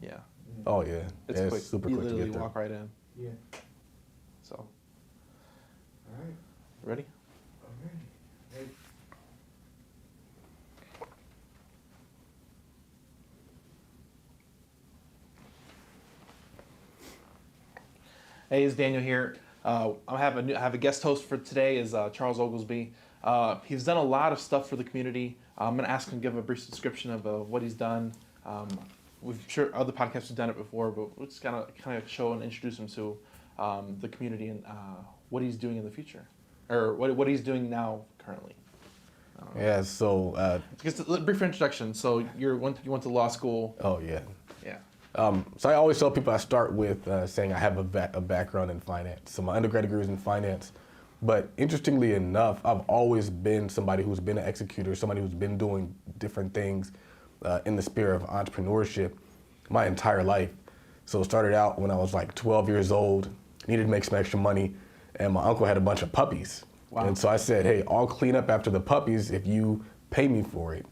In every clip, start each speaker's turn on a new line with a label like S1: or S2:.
S1: Yeah.
S2: Oh yeah,
S1: It's
S2: yeah,
S1: quick.
S2: it's super
S1: You
S2: quick to
S1: literally
S2: get there.
S1: walk right in.
S3: Yeah.
S1: So,
S3: All right.
S1: ready?
S3: Okay.
S1: Hey, it's Daniel here. I have a guest host for today is Charles Oglesby. He's done a lot of stuff for the community. I'm going to ask him to give a brief description of what he's done. We've sure other podcasts have done it before, but we're just kind of show and introduce him to the community and what he's doing in the future, or what he's doing now currently.
S2: Yeah, so
S1: Just a brief introduction. So you went to law school.
S2: oh yeah.
S1: Yeah.
S2: So I always tell people I start with saying I have a background in finance. So my undergrad degree is in finance, but interestingly enough, I've always been somebody who's been an executor, somebody who's been doing different things in the spirit of entrepreneurship my entire life. So it started out when I was like 12 years old, needed to make some extra money, and my uncle had a bunch of puppies.
S1: Wow.
S2: And so I said, hey, I'll clean up after the puppies if you pay me for it.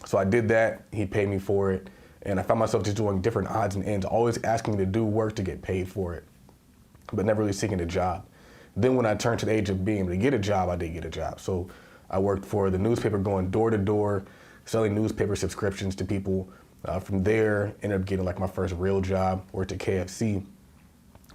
S2: So I did that, he paid me for it. And I found myself just doing different odds and ends, always asking to do work to get paid for it, but never really seeking a job. Then when I turned to the age of being able to get a job, I did get a job. So I worked for the newspaper, going door to door, selling newspaper subscriptions to people. From there, ended up getting like my first real job, worked at KFC.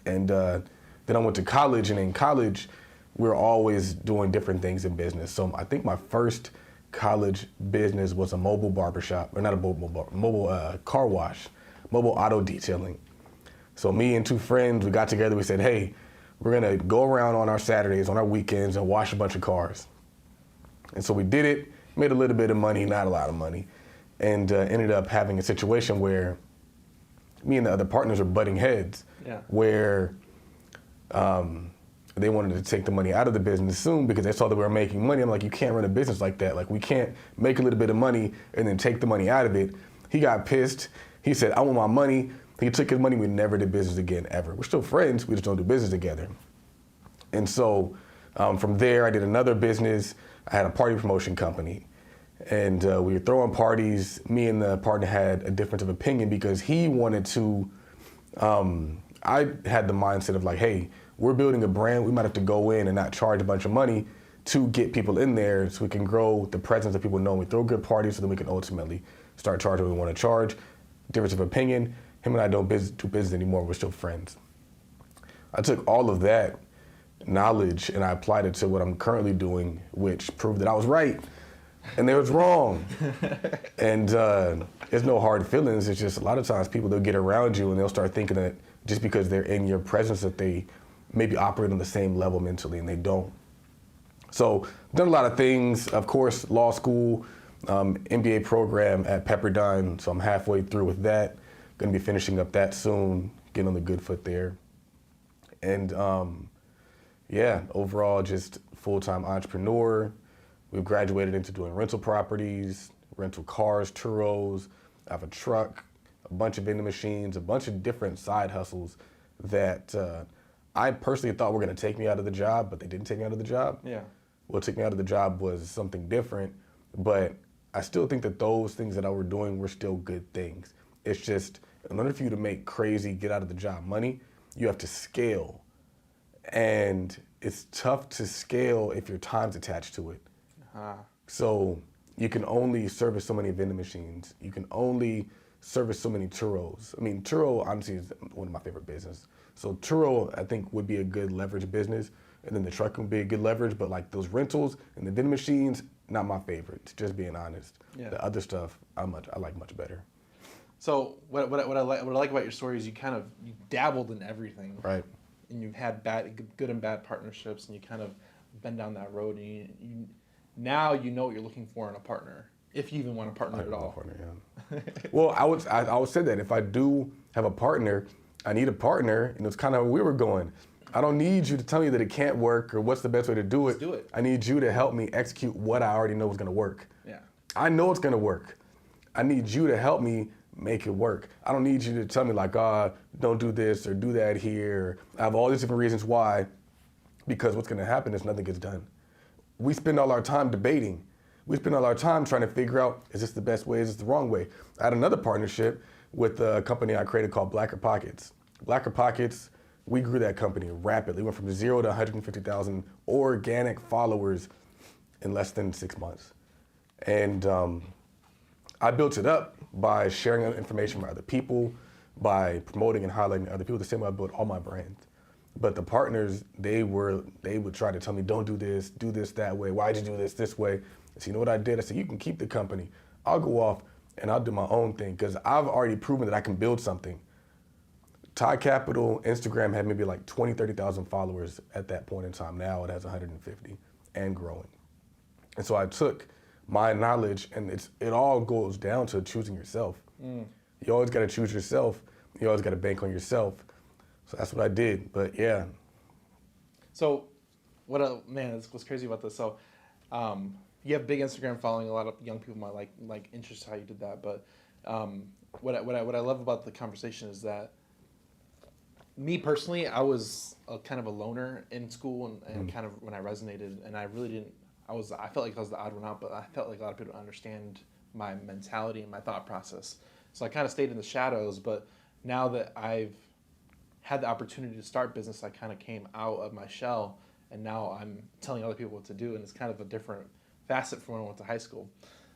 S2: And then I went to college, and in college, we were always doing different things in business. So I think my first college business was a mobile barbershop, or not a mobile car wash, mobile auto detailing. So me and two friends, we got together, we said, hey, we're gonna go around on our Saturdays, on our weekends, and wash a bunch of cars. And so we did it, made a little bit of money, not a lot of money, and ended up having a situation where me and the other partners were butting heads,
S1: Yeah.
S2: where they wanted to take the money out of the business soon because they saw that we were making money. I'm like, you can't run a business like that. Like, we can't make a little bit of money and then take the money out of it. He got pissed. He said, I want my money. He took his money. We never did business again, ever. We're still friends. We just don't do business together. And so from there, I did another business. I had a party promotion company. And we were throwing parties. Me and the partner had a difference of opinion because he wanted to, I had the mindset of like, hey, we're building a brand. We might have to go in and not charge a bunch of money to get people in there so we can grow the presence that people know. We throw good parties so then we can ultimately start charging what we want to charge. Difference of opinion. Him and I don't do business anymore. We're still friends. I took all of that knowledge and I applied it to what I'm currently doing, which proved that I was right and they was wrong. And there's no hard feelings. It's just a lot of times people, they'll get around you and they'll start thinking that just because they're in your presence that they maybe operate on the same level mentally, and they don't. So I've done a lot of things. Of course, law school, MBA program at Pepperdine, so I'm halfway through with that. Gonna be finishing up that soon, getting on the good foot there. And yeah, overall just full-time entrepreneur. We've graduated into doing rental properties, rental cars, churros. I have a truck, a bunch of vending machines, a bunch of different side hustles that I personally thought were gonna take me out of the job, but they didn't take me out of the job.
S1: Yeah.
S2: What took me out of the job was something different, but I still think that those things that I were doing were still good things. It's just, in order for you to make crazy, get out of the job money, you have to scale. And it's tough to scale if your time's attached to it. So you can only service so many vending machines. You can only service so many churros. I mean, churro, honestly, is one of my favorite business. So churro, I think, would be a good leverage business. And then the truck would be a good leverage, but like those rentals and the vending machines, not my favorite, just being honest.
S1: Yeah.
S2: The other stuff, I like much better.
S1: So what I like about your story is you dabbled in everything.
S2: Right.
S1: And you've had good and bad partnerships, and you kind of been down that road, and now you know what you're looking for in a partner, if you even want a partner at all.
S2: Partner, yeah. Well, I would say that if I do have a partner, I need a partner, and it's kind of where we were going. I don't need you to tell me that it can't work or what's the best way to do it.
S1: Let's do it.
S2: I need you to help me execute what I already know is going to work.
S1: Yeah.
S2: I know it's going to work. I need you to help me make it work. I don't need you to tell me like, don't do this or do that here. I have all these different reasons why, because what's going to happen is nothing gets done. We spend all our time debating. We spend all our time trying to figure out, is this the best way, is this the wrong way? I had another partnership with a company I created called Blacker Pockets. Blacker Pockets, we grew that company rapidly. We went from 0 to 150,000 organic followers in less than 6 months. And I built it up by sharing information from other people, by promoting and highlighting other people, the same way I built all my brands. But the partners, they would try to tell me, don't do this that way. Why'd you do this way? So you know what I did? I said, you can keep the company. I'll go off and I'll do my own thing because I've already proven that I can build something. Todd Capital, Instagram had maybe like 20, 30,000 followers at that point in time. Now it has 150 and growing. And so I took my knowledge, and it all goes down to choosing yourself. You always got to choose yourself. You always got to bank on yourself. So that's what I did. But yeah.
S1: So, what's crazy about this? So, you have big Instagram following. A lot of young people might like interested how you did that. But what I love about the conversation is that me personally, I was kind of a loner in school, and kind of when I resonated, and I really didn't. I felt like I was the odd one out, but I felt like a lot of people don't understand my mentality and my thought process. So I kind of stayed in the shadows. But now that I've had the opportunity to start business, I kind of came out of my shell, and now I'm telling other people what to do, and it's kind of a different facet from when I went to high school.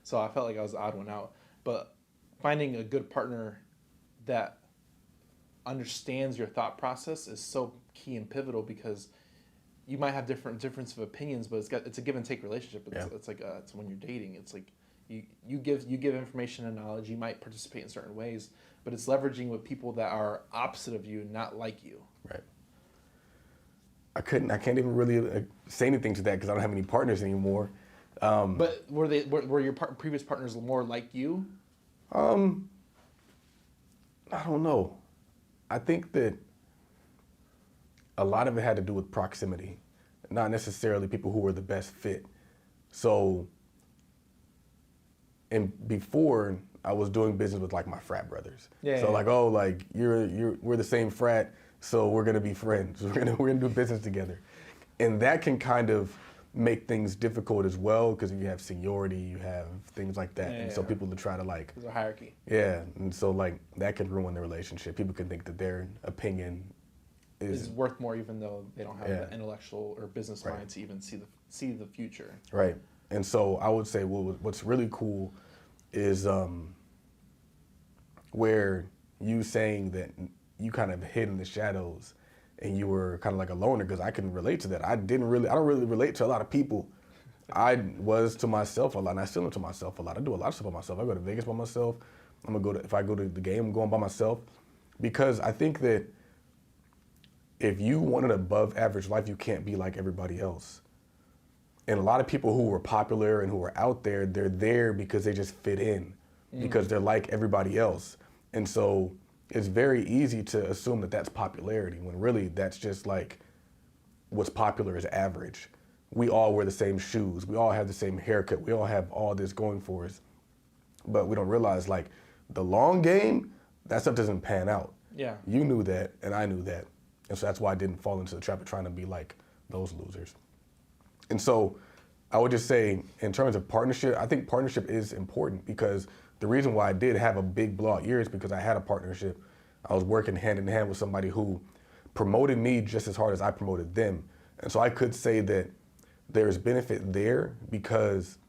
S1: So I felt like I was the odd one out. But finding a good partner that understands your thought process is so key and pivotal, because you might have difference of opinions, but it's a give and take relationship. It's like it's when you're dating. It's like you give information and knowledge. You might participate in certain ways, but it's leveraging with people that are opposite of you, not like you.
S2: Right. I can't even really say anything to that because I don't have any partners anymore.
S1: But were your previous partners more like you?
S2: I don't know. I think that a lot of it had to do with proximity, not necessarily people who were the best fit. So, and before I was doing business with like my frat brothers. We're the same frat, so we're gonna be friends. We're gonna do business together, and that can kind of make things difficult as well because you have seniority, you have things like that, and so people to try to like.
S1: There's a hierarchy.
S2: Yeah, and so like that can ruin the relationship. People can think that their opinion is
S1: worth more, even though they don't have the intellectual or business mind to even see the future.
S2: Right, and so I would say, well, what's really cool is where you saying that you kind of hid in the shadows and you were kind of like a loner, because I can relate to that. I don't really relate to a lot of people. I was to myself a lot, and I still am to myself a lot. I do a lot of stuff by myself. I go to Vegas by myself. If I go to the game, I'm going by myself, because I think that if you want an above average life, you can't be like everybody else. And a lot of people who were popular and who were out there, they're there because they just fit in, because they're like everybody else. And so it's very easy to assume that that's popularity, when really that's just like what's popular is average. We all wear the same shoes. We all have the same haircut. We all have all this going for us. But we don't realize like the long game, that stuff doesn't pan out.
S1: Yeah.
S2: You knew that, and I knew that. And so that's why I didn't fall into the trap of trying to be like those losers. And so I would just say, in terms of partnership, I think partnership is important, because the reason why I did have a big blowout year is because I had a partnership. I was working hand in hand with somebody who promoted me just as hard as I promoted them. And so I could say that there's benefit there, because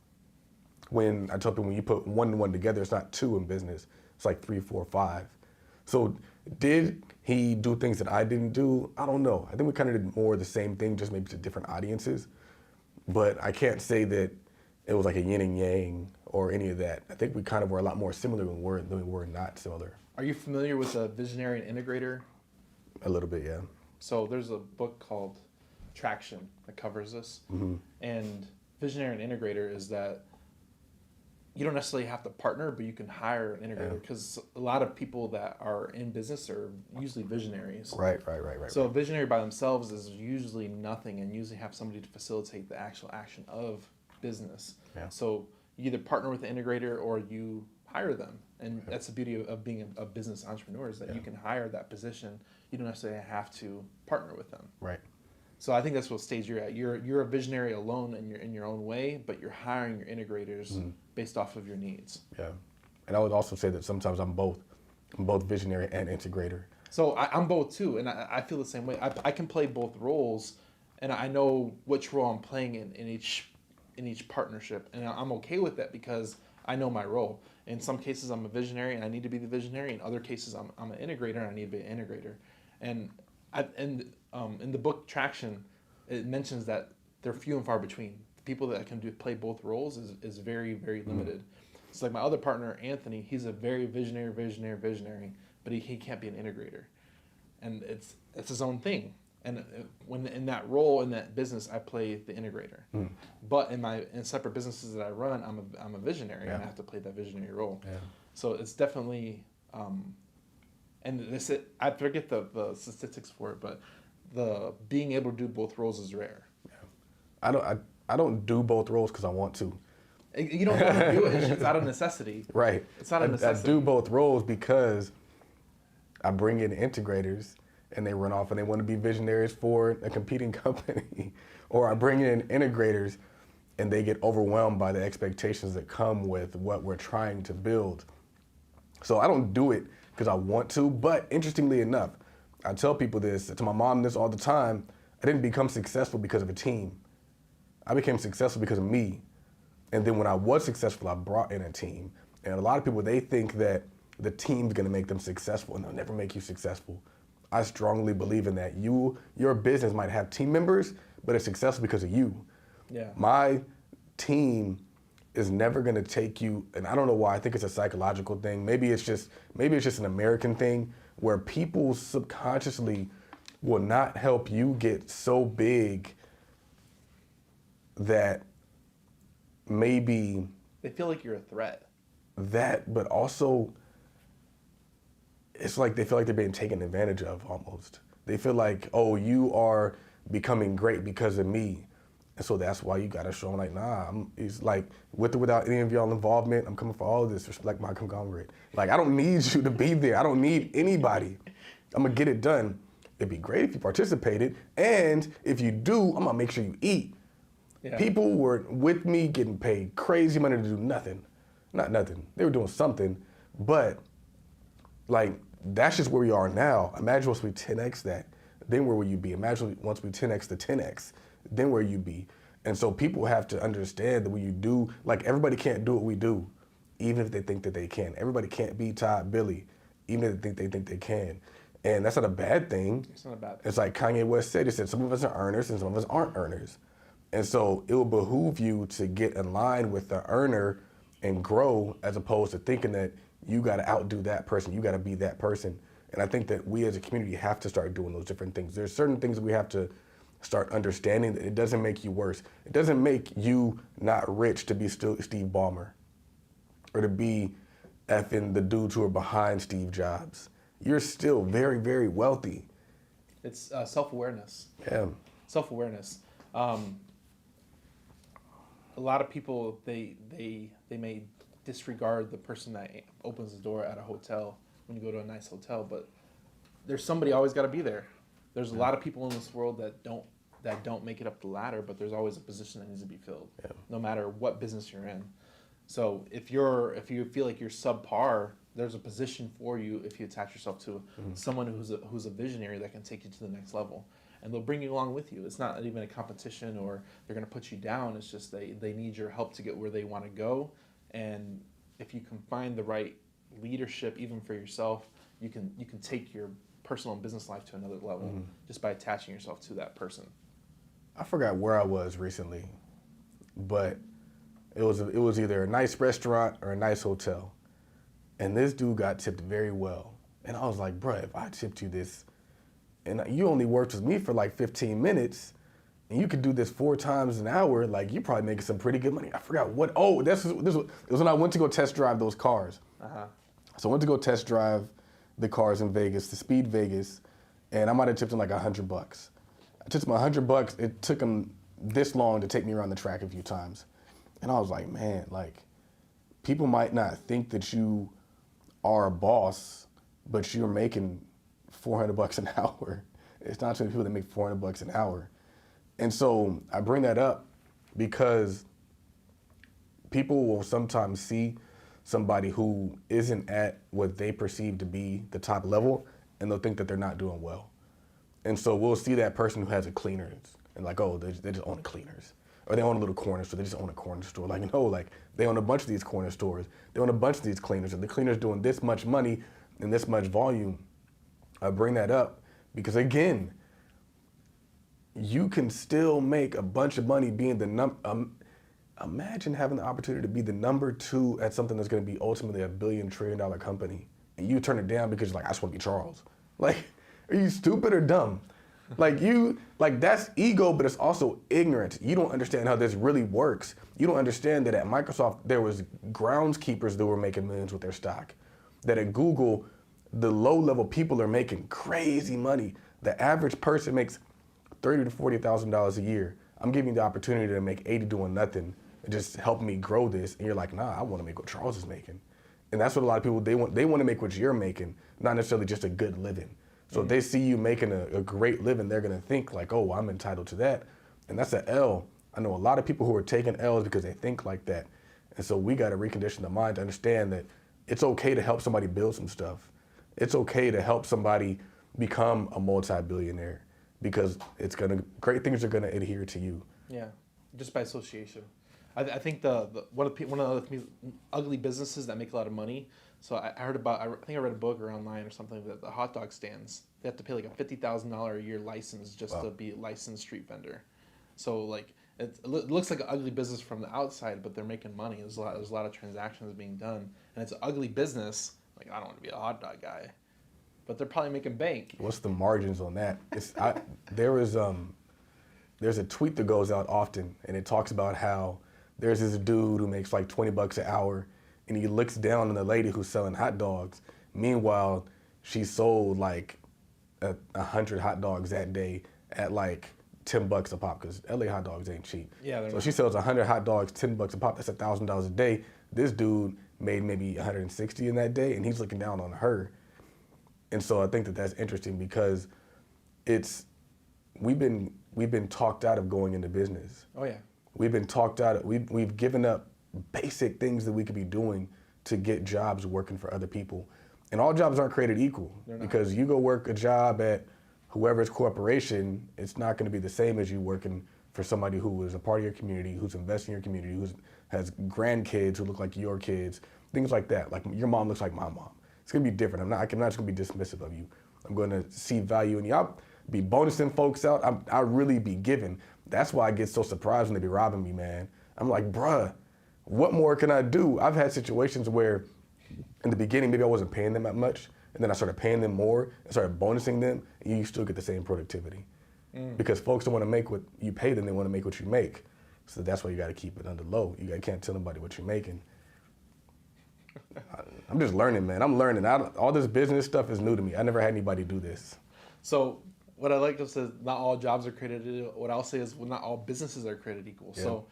S2: when I tell people, when you put one and one together, it's not two in business. It's like 3, 4, 5. So did he do things that I didn't do? I don't know. I think we kind of did more of the same thing, just maybe to different audiences. But I can't say that it was like a yin and yang or any of that. I think we kind of were a lot more similar than we were not similar.
S1: Are you familiar with a visionary and integrator?
S2: A little bit, yeah.
S1: So there's a book called Traction that covers this.
S2: Mm-hmm.
S1: And visionary and integrator is that you don't necessarily have to partner, but you can hire an integrator, because a lot of people that are in business are usually visionaries.
S2: Right.
S1: So a visionary by themselves is usually nothing, and usually have somebody to facilitate the actual action of business.
S2: Yeah.
S1: So you either partner with the integrator or you hire them. And that's the beauty of being a business entrepreneur, is that you can hire that position. You don't necessarily have to partner with them.
S2: Right.
S1: So I think that's what stage you're at. You're a visionary alone, and you're in your own way, but you're hiring your integrators based off of your needs.
S2: Yeah. And I would also say that sometimes I'm both. I'm both visionary and integrator.
S1: So I'm both too, and I feel the same way. I can play both roles, and I know which role I'm playing in each partnership, and I'm okay with that because I know my role. In some cases, I'm a visionary, and I need to be the visionary. In other cases, I'm an integrator, and I need to be an integrator. And in the book Traction, it mentions that they're few and far between. The people that can play both roles is very, very limited. It's like my other partner, Anthony. He's a very visionary, but he can't be an integrator, and it's his own thing. And when in that role in that business, I play the integrator. But in separate businesses that I run, I'm a visionary, and I have to play that visionary role. Yeah. So it's definitely, I forget the statistics for it, but the being able to do both roles is rare.
S2: Yeah. I don't do both roles because I want to.
S1: You don't want to do it. It's out of necessity.
S2: Right.
S1: It's not a necessity.
S2: I do both roles because I bring in integrators and they run off and they want to be visionaries for a competing company. Or I bring in integrators and they get overwhelmed by the expectations that come with what we're trying to build. So I don't do it because I want to, but interestingly enough, I tell people this, to my mom this all the time, I didn't become successful because of a team. I became successful because of me. And then when I was successful, I brought in a team. And a lot of people, they think that the team's gonna make them successful, and they'll never make you successful. I strongly believe in that. Your business might have team members, but it's successful because of you.
S1: Yeah.
S2: My team is never gonna take you, and I don't know why, I think it's a psychological thing. Maybe it's just an American thing where people subconsciously will not help you get so big that maybe
S1: they feel like you're a threat.
S2: That, but also it's like they feel like they're being taken advantage of almost. They feel like, oh, you are becoming great because of me. And so that's why you gotta show them like, nah, it's like with or without any of y'all involvement, I'm coming for all of this, respect my conglomerate. Like, I don't need you to be there. I don't need anybody. I'm gonna get it done. It'd be great if you participated. And if you do, I'm gonna make sure you eat. Yeah. People were with me getting paid crazy money to do nothing. Not nothing. They were doing something, but like, that's just where we are now. Imagine once we 10X that, then where will you be? Imagine once we 10X the 10X, then where you be. And so people have to understand that when you do, like, everybody can't do what we do, even if they think that they can. Everybody can't be Todd Billy, even if they think they can. And that's not a bad thing.
S1: It's not a bad thing.
S2: It's like Kanye West said, he said, some of us are earners and some of us aren't earners. And so it will behoove you to get in line with the earner and grow, as opposed to thinking that you got to outdo that person, you got to be that person. And I think that we as a community have to start doing those different things. There's certain things that we have to start understanding that it doesn't make you worse. It doesn't make you not rich to be still Steve Ballmer or to be effing the dudes who are behind Steve Jobs. You're still very, very wealthy.
S1: It's self-awareness.
S2: Yeah.
S1: Self-awareness. A lot of people, they may disregard the person that opens the door at a hotel when you go to a nice hotel, but there's somebody always got to be there. There's a lot of people in this world that don't make it up the ladder, but there's always a position that needs to be filled, no matter what business you're in. So if you feel like you're subpar, there's a position for you if you attach yourself to someone who's a visionary that can take you to the next level. And they'll bring you along with you. It's not even a competition or they're going to put you down. It's just they need your help to get where they want to go. And if you can find the right leadership, even for yourself, you can take your personal and business life to another level just by attaching yourself to that person.
S2: I forgot where I was recently, but it was either a nice restaurant or a nice hotel. And this dude got tipped very well. And I was like, bruh, if I tipped you this, and you only worked with me for like 15 minutes, and you could do this 4 times an hour, like, you're probably making some pretty good money. I forgot what, it was when I went to go test drive those cars. So I went to go test drive the cars in Vegas, the Speed Vegas, and I might have tipped him like $100. I tipped him $100. It took him this long to take me around the track a few times. And I was like, man, like, people might not think that you are a boss, but you're making $400 an hour. It's not too many people that make $400 an hour. And so I bring that up because people will sometimes see somebody who isn't at what they perceive to be the top level, and they'll think that they're not doing well. And so we'll see that person who has a cleaners and like, oh, they just own a cleaners. Or they own a little corner store, they just own a corner store. Like, no, like they own a bunch of these corner stores. They own a bunch of these cleaners, and the cleaners doing this much money and this much volume. I bring that up because, again, you can still make a bunch of money being the imagine having the opportunity to be the number 2 at something that's going to be ultimately $1 billion trillion company, and you turn it down because you're like, I just want to be Charles. Like, are you stupid or dumb? Like that's ego, but it's also ignorance. You don't understand how this really works. You don't understand that at Microsoft there was groundskeepers that were making millions with their stock. That at Google, the low-level people are making crazy money. The average person makes $30,000 to $40,000 a year. I'm giving you the opportunity to make 80 doing nothing and just help me grow this. And you're like, nah, I want to make what Charles is making. And that's what a lot of people, they want to make what you're making, not necessarily just a good living. So if they see you making a great living, they're gonna think like, oh, I'm entitled to that. And that's an L. I know a lot of people who are taking L's because they think like that. And so we gotta recondition the mind to understand that it's okay to help somebody build some stuff. It's okay to help somebody become a multi-billionaire because great things are gonna adhere to you.
S1: Yeah, just by association. I think one of the ugly businesses that make a lot of money. So I heard about, I think I read a book or online or something that the hot dog stands, they have to pay like a $50,000 a year license just to be a licensed street vendor. So like it looks like an ugly business from the outside, but they're making money. There's a lot of transactions being done, and it's an ugly business. Like, I don't want to be a hot dog guy, but they're probably making bank.
S2: What's the margins on that? There's a tweet that goes out often, and it talks about how there's this dude who makes like $20 an hour, and he looks down on the lady who's selling hot dogs. Meanwhile, she sold like 100 hot dogs that day at like $10 a pop, because LA hot dogs ain't cheap.
S1: Yeah,
S2: so she sells 100 hot dogs, $10 a pop. That's $1,000 a day. This dude made maybe 160 in that day, and he's looking down on her. And so I think that that's interesting because we've been talked out of going into business.
S1: Oh yeah.
S2: We've been talked out of, we've given up basic things that we could be doing to get jobs working for other people. And all jobs aren't created equal, because you go work a job at whoever's corporation, it's not going to be the same as you working for somebody who is a part of your community, who's investing in your community, who has grandkids who look like your kids, things like that. Like your mom looks like my mom. It's going to be different. I'm not just going to be dismissive of you. I'm going to see value in you. I'll be bonusing folks out. I'll really be giving. That's why I get so surprised when they be robbing me, man. I'm like, bruh, what more can I do? I've had situations where in the beginning, maybe I wasn't paying them that much, and then I started paying them more and started bonusing them, and you still get the same productivity. Because folks don't want to make what you pay them, they want to make what you make. So that's why you got to keep it under low. You can't tell nobody what you're making. I'm just learning, man. I'm learning. All this business stuff is new to me. I never had anybody do this.
S1: So what I like to say is not all jobs are created equal. What I'll say is not all businesses are created equal.
S2: Yeah. So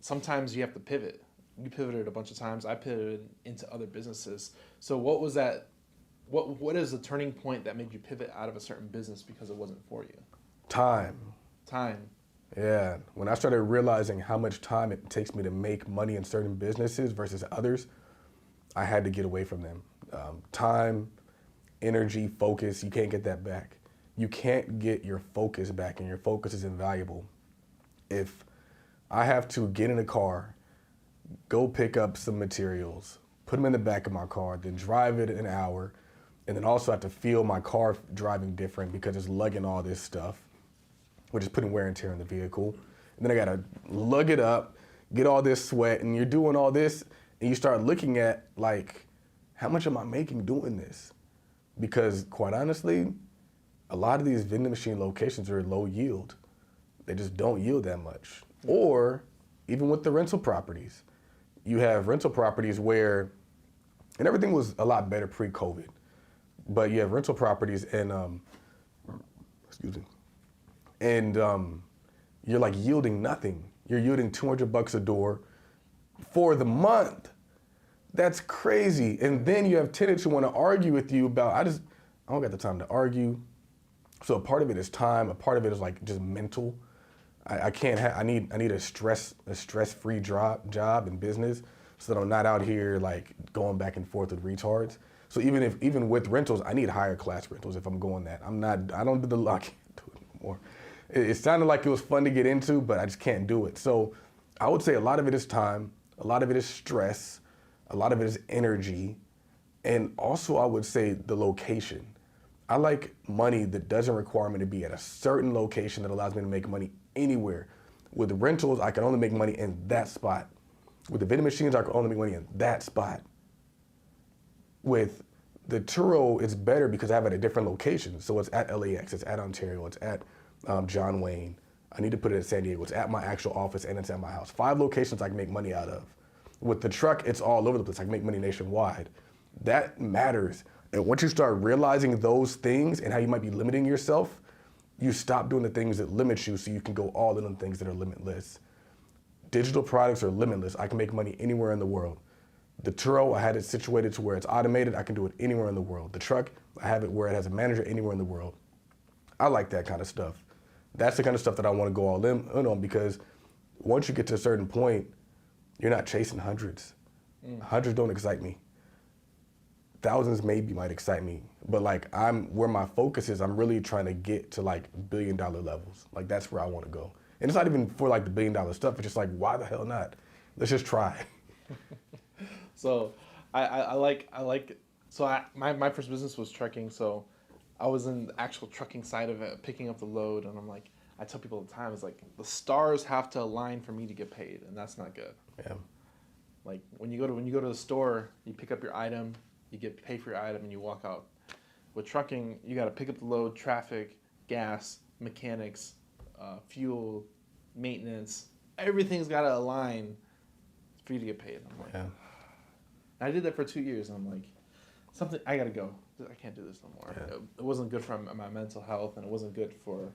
S1: sometimes you have to pivot. You pivoted a bunch of times. I pivoted into other businesses. So what was that? What is the turning point that made you pivot out of a certain business because it wasn't for you?
S2: Time. Yeah. When I started realizing how much time it takes me to make money in certain businesses versus others, I had to get away from them. Time, energy, focus, you can't get that back. You can't get your focus back, and your focus is invaluable. If I have to get in a car, go pick up some materials, put them in the back of my car, then drive it an hour, and then also have to feel my car driving different because it's lugging all this stuff, which is putting wear and tear in the vehicle. And then I gotta lug it up, get all this sweat, and you're doing all this, and you start looking at like, how much am I making doing this? Because quite honestly, a lot of these vending machine locations are low yield. They just don't yield that much. Or even with the rental properties, you have rental properties where, and everything was a lot better pre-COVID, but you have rental properties and, you're like yielding nothing. You're yielding $200 a door for the month. That's crazy. And then you have tenants who want to argue with you about, I don't got the time to argue. So a part of it is time. A part of it is like just mental. I need a stress-free job in business. so that I'm not out here like going back and forth with retards. So even with rentals, I need higher class rentals if I'm going that. I don't do I can't do it anymore. It sounded like it was fun to get into, but I just can't do it. So I would say a lot of it is time, a lot of it is stress, a lot of it is energy, and also I would say the location. I like money that doesn't require me to be at a certain location that allows me to make money anywhere. With rentals, I can only make money in that spot. With the vending machines, I can only make money in that spot. With the Turo, it's better because I have it at a different location. So it's at LAX, it's at Ontario, it's at John Wayne. I need to put it at San Diego. It's at my actual office and it's at my house. 5 locations I can make money out of. With the truck, it's all over the place. I can make money nationwide. That matters. And once you start realizing those things and how you might be limiting yourself, you stop doing the things that limit you so you can go all in on things that are limitless. Digital products are limitless. I can make money anywhere in the world. The Turo, I had it situated to where it's automated. I can do it anywhere in the world. The truck, I have it where it has a manager anywhere in the world. I like that kind of stuff. That's the kind of stuff that I want to go all in on, because once you get to a certain point, you're not chasing hundreds. Hundreds don't excite me. Thousands maybe might excite me, but like where my focus is, I'm really trying to get to like $1 billion levels. Like that's where I want to go. And it's not even for like the $1 billion stuff. It's just like, why the hell not? Let's just try.
S1: So my first business was trucking. So I was in the actual trucking side of it, picking up the load. And I'm like, I tell people all the time, it's like the stars have to align for me to get paid. And that's not good.
S2: Yeah.
S1: Like when you go to the store, you pick up your item, you get paid for your item, and you walk out. With trucking, you got to pick up the load, traffic, gas, mechanics, fuel, maintenance. Everything's got to align for you to get paid. I'm like,
S2: Yeah.
S1: I did that for 2 years, and I'm like, I got to go. I can't do this no more.
S2: Yeah.
S1: It wasn't good for my mental health, and it wasn't good for.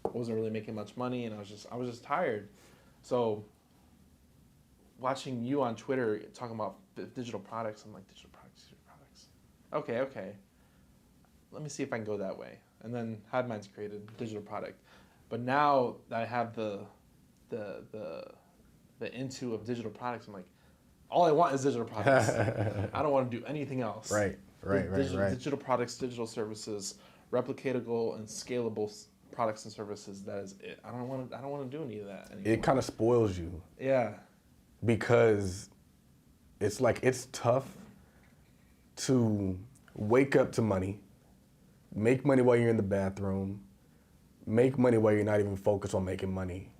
S1: I wasn't really making much money, and I was just tired. So watching you on Twitter talking about digital products, I'm like, digital products. Okay. Let me see if I can go that way. And then Hivemind's created digital product. But now that I have the into of digital products, I'm like, all I want is digital products. I don't want to do anything else.
S2: Right.
S1: Digital products, digital services, replicatable and scalable products and services. That is it. I don't want to do any of that anymore.
S2: It kind of spoils you.
S1: Yeah.
S2: Because it's like, it's tough to wake up to money, make money while you're in the bathroom, make money while you're not even focused on making money,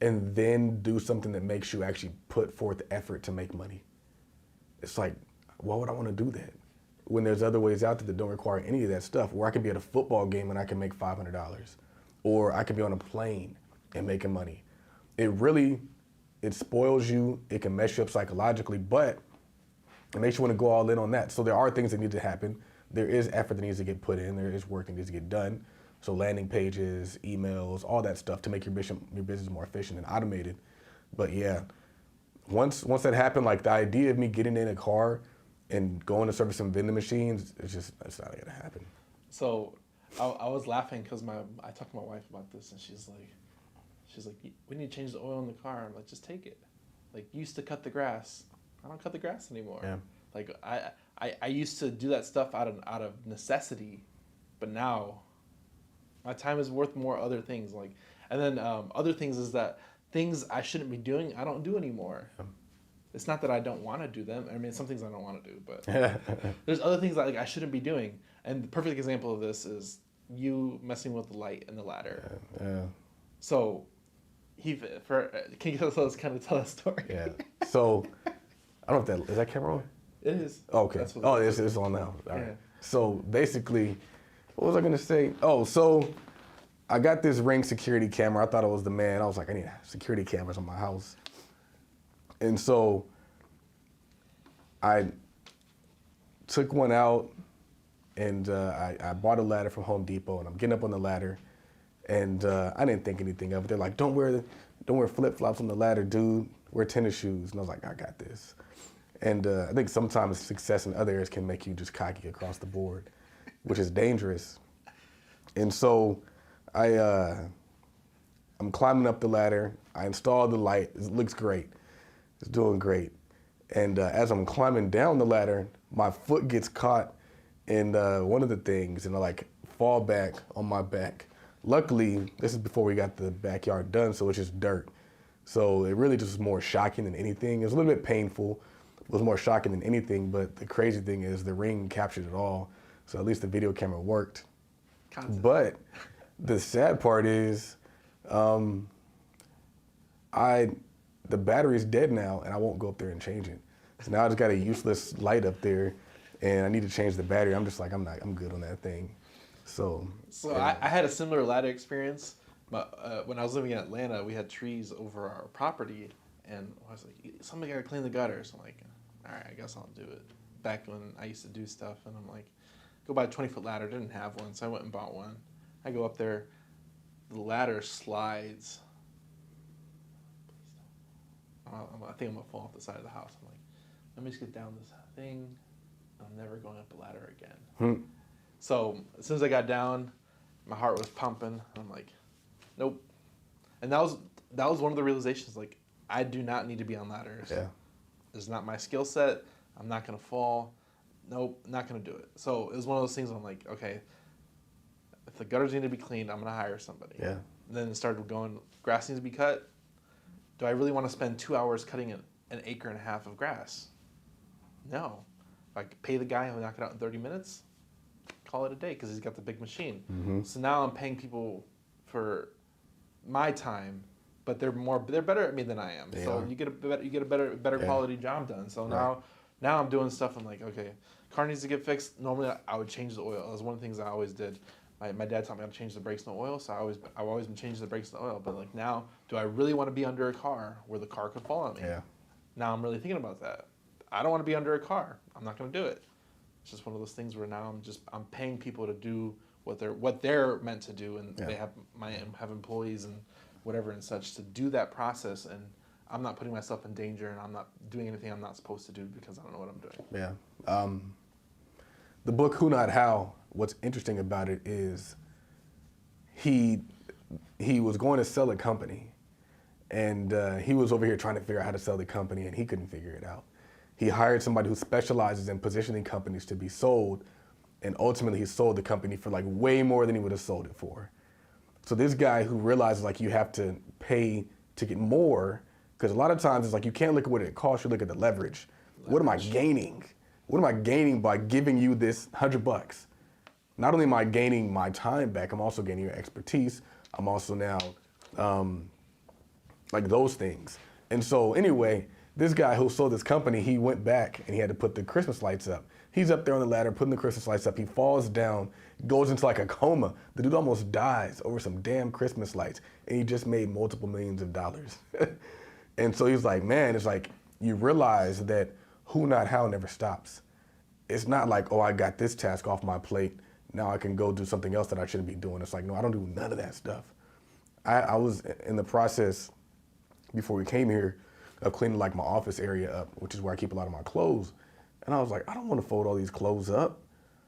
S2: and then do something that makes you actually put forth effort to make money. It's like, why would I want to do that? When there's other ways out there that don't require any of that stuff, where I could be at a football game and I can make $500, or I could be on a plane and making money. It spoils you, it can mess you up psychologically, but it makes you want to go all in on that. So there are things that need to happen. There is effort that needs to get put in. There is work that needs to get done. So landing pages, emails, all that stuff to make your business more efficient and automated. But yeah, once that happened, like the idea of me getting in a car and going to service some vending machines, it's not gonna happen.
S1: So I was laughing because I talked to my wife about this, and she's like, we need to change the oil in the car. I'm like, just take it. Like, you used to cut the grass. I don't cut the grass anymore.
S2: Yeah.
S1: Like I used to do that stuff out of necessity, but now my time is worth more other things. Like, and then other things is that things I shouldn't be doing, I don't do anymore. Yeah. It's not that I don't want to do them. I mean, some things I don't want to do, but there's other things that like I shouldn't be doing. And the perfect example of this is you messing with the light and the ladder.
S2: Yeah.
S1: So, can you tell that story?
S2: Yeah. So, I don't know if is that camera on?
S1: It is.
S2: Oh, okay. It's on now. All right.
S1: Yeah.
S2: So basically, what was I gonna say? Oh, so I got this Ring security camera. I thought it was the man. I was like, I need security cameras on my house. And so I took one out, and I bought a ladder from Home Depot, and I'm getting up on the ladder, and I didn't think anything of it. They're like, don't wear flip-flops on the ladder, dude. Wear tennis shoes. And I was like, I got this. And I think sometimes success in other areas can make you just cocky across the board, which is dangerous. And so I'm climbing up the ladder. I installed the light. It looks great. It's doing great. And as I'm climbing down the ladder, my foot gets caught in one of the things, and I like fall back on my back. Luckily, this is before we got the backyard done, so it's just dirt. So it really just was more shocking than anything. It was a little bit painful. It was more shocking than anything, but the crazy thing is the ring captured it all. So at least the video camera worked.
S1: Concept.
S2: But the sad part is, the battery's dead now, and I won't go up there and change it. So now I just got a useless light up there, and I need to change the battery. I'm just like, I'm good on that thing. So
S1: yeah. I had a similar ladder experience, but when I was living in Atlanta, we had trees over our property, and I was like, somebody gotta clean the gutters. I'm like, all right, I guess I'll do it. Back when I used to do stuff, and I'm like, go buy a 20-foot ladder. Didn't have one, so I went and bought one. I go up there, the ladder slides. I think I'm gonna fall off the side of the house. I'm like, let me just get down this thing. I'm never going up a ladder again. So as soon as I got down, my heart was pumping. I'm like, nope. And that was one of the realizations. Like, I do not need to be on ladders.
S2: Yeah.
S1: It's not my skill set. I'm not gonna fall. Nope, not gonna do it. So it was one of those things. I'm like, okay, if the gutters need to be cleaned, I'm gonna hire somebody.
S2: Yeah.
S1: And then it started going. Grass needs to be cut. Do I really want to spend 2 hours cutting an acre and a half of grass? No. If I could pay the guy who'll knock it out in 30 minutes, call it a day because he's got the big machine.
S2: Mm-hmm.
S1: So now I'm paying people for my time, but they're better at me than I am. So you get a better quality job done. So now I'm doing stuff. I'm like, okay, car needs to get fixed. Normally I would change the oil. That was one of the things I always did. My dad taught me how to change the brakes and the oil, so I've always been changing the brakes and the oil. But like now, do I really want to be under a car where the car could fall on me?
S2: Yeah.
S1: Now I'm really thinking about that. I don't want to be under a car. I'm not going to do it. It's just one of those things where now I'm paying people to do what they're meant to do, and they have employees and whatever and such to do that process, and I'm not putting myself in danger, and I'm not doing anything I'm not supposed to do because I don't know what I'm doing.
S2: Yeah. The book Who Not How, what's interesting about it is he was going to sell a company, and he was over here trying to figure out how to sell the company, and he couldn't figure it out. He hired somebody who specializes in positioning companies to be sold, and ultimately he sold the company for like way more than he would have sold it for. So this guy who realizes like you have to pay to get more, because a lot of times it's like you can't look at what it costs, you look at the leverage. What am I gaining? What am I gaining by giving you this $100? Not only am I gaining my time back, I'm also gaining your expertise. I'm also now like those things. And so anyway, this guy who sold this company, he went back and he had to put the Christmas lights up. He's up there on the ladder putting the Christmas lights up. He falls down, goes into like a coma. The dude almost dies over some damn Christmas lights, and he just made multiple millions of dollars. And so he's like, man, it's like you realize that who not how never stops. It's not like, oh, I got this task off my plate, now I can go do something else that I shouldn't be doing. It's like, no, I don't do none of that stuff. I was in the process before we came here of cleaning like my office area up, which is where I keep a lot of my clothes. And I was like, I don't want to fold all these clothes up.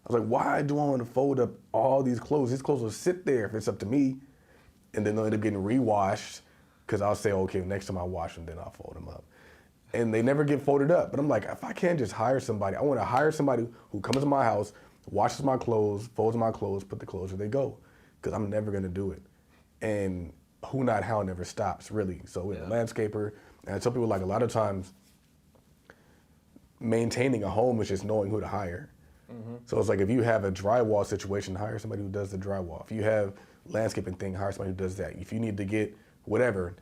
S2: I was like, why do I want to fold up all these clothes? These clothes will sit there if it's up to me, and then they'll end up getting rewashed, because I'll say, okay, next time I wash them, then I'll fold them up. And they never get folded up. But I'm like, if I can't just hire somebody, I want to hire somebody who comes to my house, washes my clothes, folds my clothes, put the clothes where they go, because I'm never going to do it. And who not how never stops, really. So with a landscaper, and I tell people like a lot of times, maintaining a home is just knowing who to hire. Mm-hmm. So it's like if you have a drywall situation, hire somebody who does the drywall. If you have landscaping thing, hire somebody who does that. If you need to get whatever,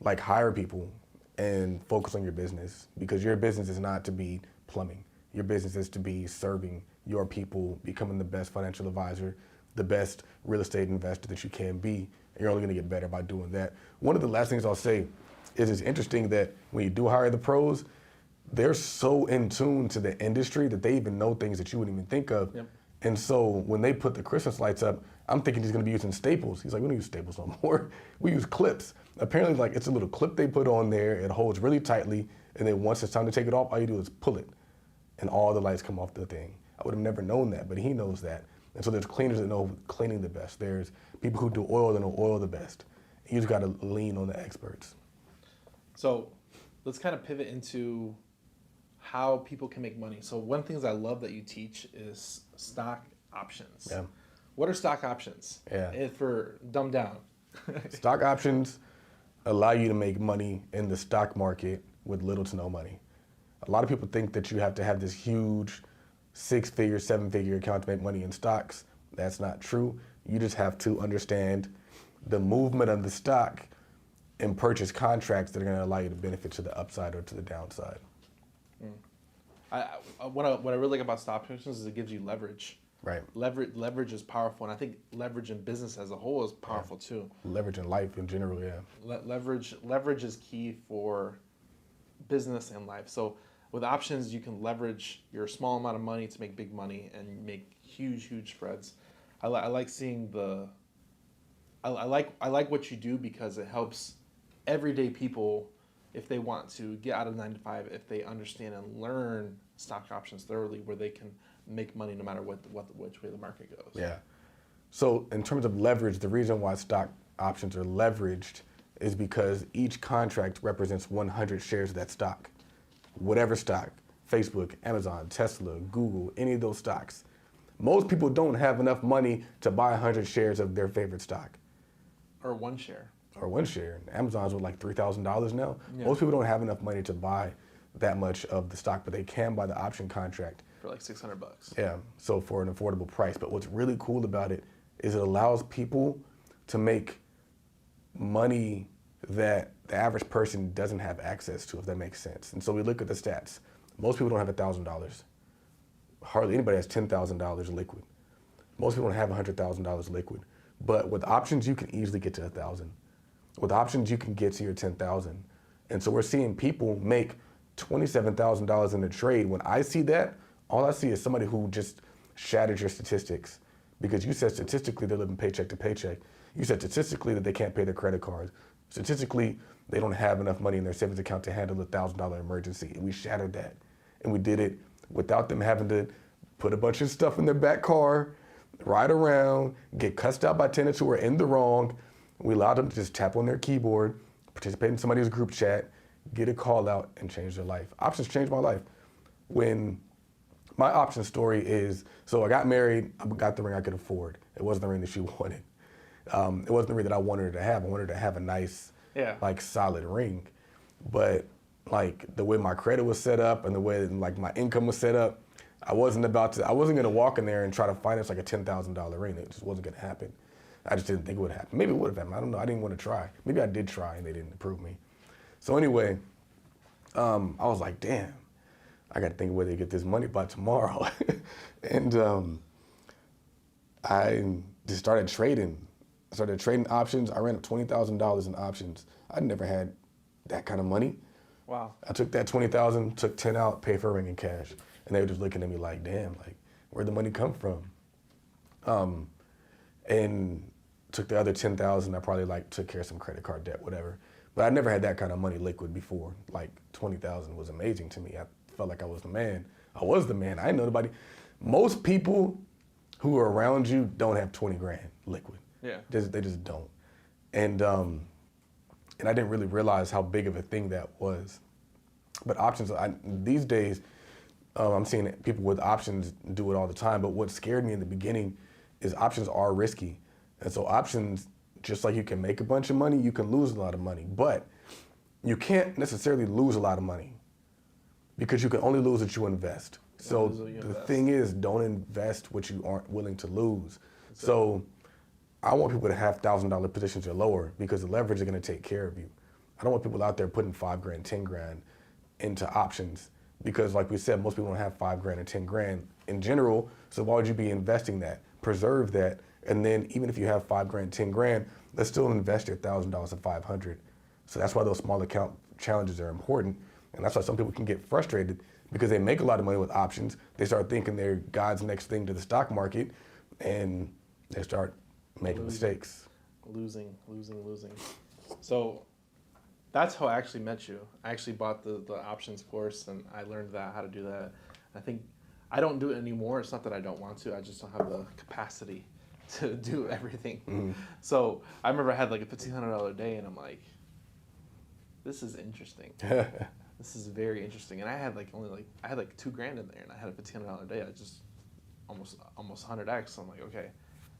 S2: like hire people and focus on your business, because your business is not to be plumbing. Your business is to be serving your people, becoming the best financial advisor, the best real estate investor that you can be. And you're only gonna get better by doing that. One of the last things I'll say is it's interesting that when you do hire the pros, they're so in tune to the industry that they even know things that you wouldn't even think of. Yep. And so when they put the Christmas lights up, I'm thinking he's gonna be using staples. He's like, we don't use staples no more. We use clips. Apparently, like it's a little clip they put on there, it holds really tightly, and then once it's time to take it off, all you do is pull it, and all the lights come off the thing. I would have never known that, but he knows that. And so there's cleaners that know cleaning the best. There's people who do oil that know oil the best. You just gotta lean on the experts.
S1: So let's kind of pivot into how people can make money. So one of the things I love that you teach is stock options.
S2: Yeah.
S1: What are stock options?
S2: Yeah.
S1: If for dumb down.
S2: Stock options allow you to make money in the stock market with little to no money. A lot of people think that you have to have this huge 6-figure, 7-figure account to make money in stocks. That's not true. You just have to understand the movement of the stock and purchase contracts that are going to allow you to benefit to the upside or to the downside.
S1: What I really like about stock options is it gives you leverage.
S2: Right.
S1: Leverage is powerful, and I think leverage in business as a whole is powerful too.
S2: Leverage in life in general, yeah.
S1: Leverage is key for business and life. So with options, you can leverage your small amount of money to make big money and make huge spreads. I like seeing I like what you do because it helps everyday people if they want to get out of 9 to 5, if they understand and learn stock options thoroughly, where they can make money no matter which way the market goes.
S2: Yeah. So in terms of leverage, the reason why stock options are leveraged is because each contract represents 100 shares of that stock. Whatever stock, Facebook, Amazon, Tesla, Google, any of those stocks. Most people don't have enough money to buy 100 shares of their favorite stock.
S1: Or one share.
S2: Or one share. Amazon's with like $3,000 now.
S1: Yeah.
S2: Most people don't have enough money to buy that much of the stock, but they can buy the option contract.
S1: For like $600.
S2: Yeah, so for an affordable price. But what's really cool about it is it allows people to make money that the average person doesn't have access to, if that makes sense. And so we look at the stats. Most people don't have $1,000. Hardly anybody has $10,000 liquid. Most people don't have $100,000 liquid. But with options, you can easily get to 1,000. With options, you can get to your 10,000. And so we're seeing people make $27,000 in a trade. When I see that, all I see is somebody who just shattered your statistics, because you said statistically they're living paycheck to paycheck. You said statistically that they can't pay their credit cards. Statistically, they don't have enough money in their savings account to handle a $1,000 emergency. And we shattered that. And we did it without them having to put a bunch of stuff in their back car, ride around, get cussed out by tenants who are in the wrong. We allowed them to just tap on their keyboard, participate in somebody's group chat, get a call out, and change their life. Options changed my life. When my option story is, so I got married, I got the ring I could afford. It wasn't the ring that she wanted. It wasn't the ring that I wanted her to have. I wanted her to have a nice, like, solid ring. But like the way my credit was set up and the way like my income was set up, I wasn't gonna walk in there and try to finance like a $10,000 ring. It just wasn't gonna happen. I just didn't think it would happen. Maybe it would have happened. I don't know. I didn't want to try. Maybe I did try and they didn't approve me. So anyway, I was like, damn, I got to think of a way to get this money by tomorrow. And I just started trading. I started trading options. I ran up $20,000 in options. I'd never had that kind of money.
S1: Wow.
S2: I took that $20,000, took 10 out, paid for a ring in cash. And they were just looking at me like, damn, like, where'd the money come from? And took the other 10,000. I probably like took care of some credit card debt, whatever. But I never had that kind of money liquid before. Like 20,000 was amazing to me. I felt like I was the man. I was the man. I didn't know nobody. Most people who are around you don't have 20 grand liquid.
S1: Yeah.
S2: They just don't. And I didn't really realize how big of a thing that was. But options, these days, I'm seeing people with options do it all the time. But what scared me in the beginning is options are risky. And so options, just like you can make a bunch of money, you can lose a lot of money. But you can't necessarily lose a lot of money because you can only lose what you invest. So the thing is, don't invest what you aren't willing to lose. So I want people to have $1,000 positions or lower because the leverage is going to take care of you. I don't want people out there putting 5 grand, 10 grand into options because, like we said, most people don't have 5 grand or 10 grand in general. So why would you be investing that? Preserve that. And then even if you have 5 grand, 10 grand, let's still invest your $1,000 to 500. So that's why those small account challenges are important. And that's why some people can get frustrated because they make a lot of money with options. They start thinking they're God's next thing to the stock market and they start making mistakes.
S1: Losing. So that's how I actually met you. I actually bought the options course and I learned how to do that. I think I don't do it anymore. It's not that I don't want to. I just don't have the capacity to do everything. Mm-hmm. So I remember I had like a $1,500 day and I'm like, this is interesting. this is very interesting. And I had like I had like $2,000 in there, and I had a $1,500 day. I just almost 100x. So I'm like, okay,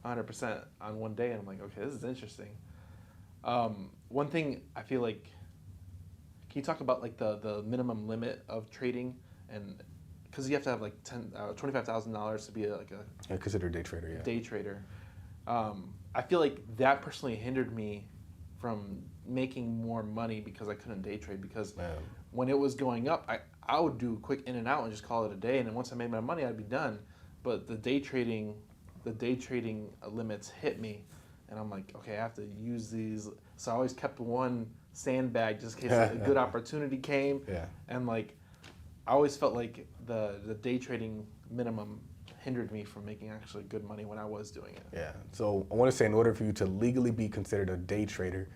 S1: 100% on one day, and I'm like, okay, this is interesting. One thing I feel like, can you talk about like the minimum limit of trading, and because you have to have like $25,000 to be
S2: I consider a day trader, yeah.
S1: day trader. I feel like that personally hindered me from making more money because I couldn't day trade, because when it was going up, I would do quick in and out and just call it a day, and then once I made my money, I'd be done. But the day trading limits hit me, and I'm like, okay, I have to use these. So I always kept one sandbag just in case a good opportunity came.
S2: Yeah.
S1: And like, I always felt like the day trading minimum hindered me from making actually good money when I was doing it.
S2: Yeah. So I want to say, in order for you to legally be considered a day trader,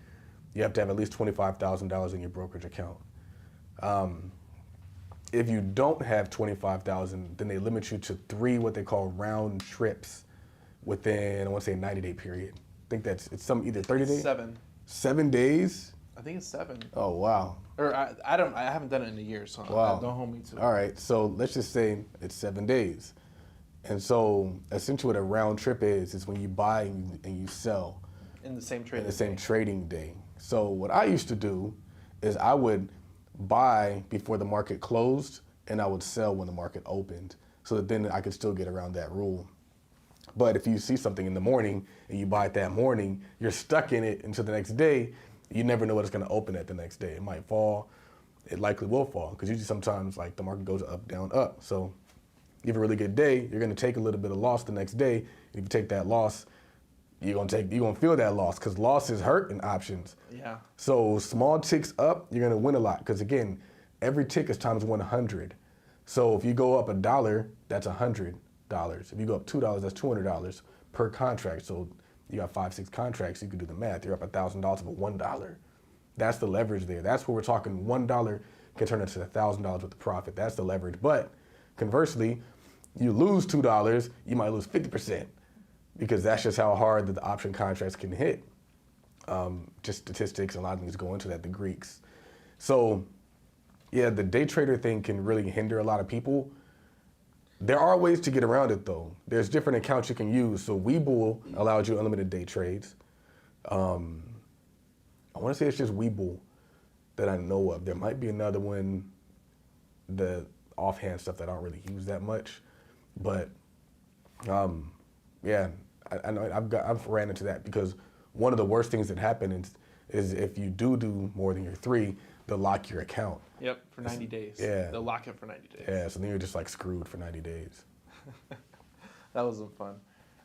S2: you have to have at least $25,000 in your brokerage account. If you don't have $25,000, then they limit you to 3 what they call round trips within, I want to say, a 90-day period. I think it's either 30 days.
S1: 7.
S2: 7 days.
S1: I think it's 7.
S2: Oh wow.
S1: Or I haven't done it in a year, so
S2: Wow.
S1: don't hold me to it.
S2: All right. So let's just say it's 7 days. And so essentially what a round trip is when you buy and you sell
S1: In the same
S2: in
S1: trading
S2: the same
S1: day.
S2: trading day. So what I used to do is I would buy before the market closed and I would sell when the market opened, so that then I could still get around that rule. But if you see something in the morning and you buy it that morning, you're stuck in it until the next day. You never know what it's going to open at the next day. It might fall. It likely will fall, because usually sometimes like the market goes up, down, up. So you have a really good day, you're going to take a little bit of loss the next day. If you take that loss, you're going to feel that loss, because losses hurt in options.
S1: Yeah.
S2: So small ticks up, you're going to win a lot, because again, every tick is times 100. So if you go up $1, that's $100. If you go up $2, that's $200 per contract. So you got 5-6 contracts, you can do the math. You're up $1,000 of a $1. That's the leverage there. That's where we're talking. $1 can turn into $1,000 with the profit. That's the leverage. But conversely, you lose $2, you might lose 50%, because that's just how hard the option contracts can hit. Just statistics, a lot of things go into that, the Greeks. So yeah, the day trader thing can really hinder a lot of people. There are ways to get around it though. There's different accounts you can use. So Webull allows you unlimited day trades. I want to say it's just Webull that I know of. There might be another one, the offhand stuff that I don't really use that much. But yeah, I know I've ran into that, because one of the worst things that happen is if you do more than your 3, they'll lock your account.
S1: Yep, for 90 days.
S2: Yeah.
S1: They'll lock it for 90 days.
S2: Yeah, so then you're just like screwed for 90 days.
S1: That wasn't fun.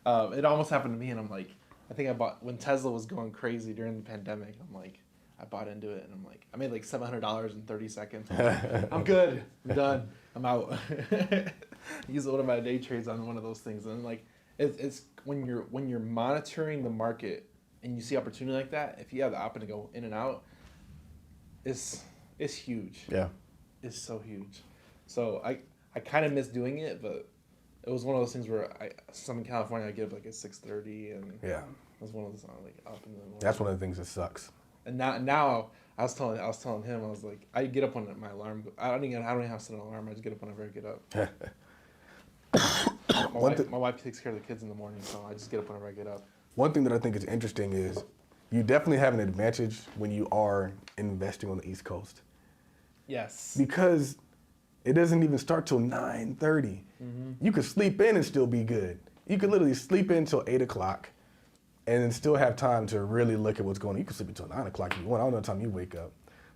S1: It almost happened to me, and I'm like, I think I bought, when Tesla was going crazy during the pandemic, I'm like, I bought into it, and I'm like, I made like $700 in 30 seconds. I'm like, I'm good. I'm done. I'm out. Use one of my day trades on one of those things, and like, it's when you're monitoring the market and you see opportunity like that, if you have the option to go in and out, it's huge.
S2: Yeah.
S1: It's so huge. So I kind of miss doing it, but it was one of those things where I'm in California, I get up like at 6:30, and
S2: Yeah.
S1: it was one of those like up in the morning.
S2: That's one of the things that sucks.
S1: And now I was telling him, I was like, I get up when my alarm. I don't even have to set an alarm. I just get up whenever I get up. My wife takes care of the kids in the morning, so I just get up whenever I get up.
S2: One thing that I think is interesting is you definitely have an advantage when you are investing on the East Coast,
S1: Yes.
S2: because it doesn't even start till 9:30. You could sleep in and still be good. You could literally sleep in till 8 o'clock and then still have time to really look at what's going on. You could sleep until 9 o'clock if you want. I don't know what time you wake up,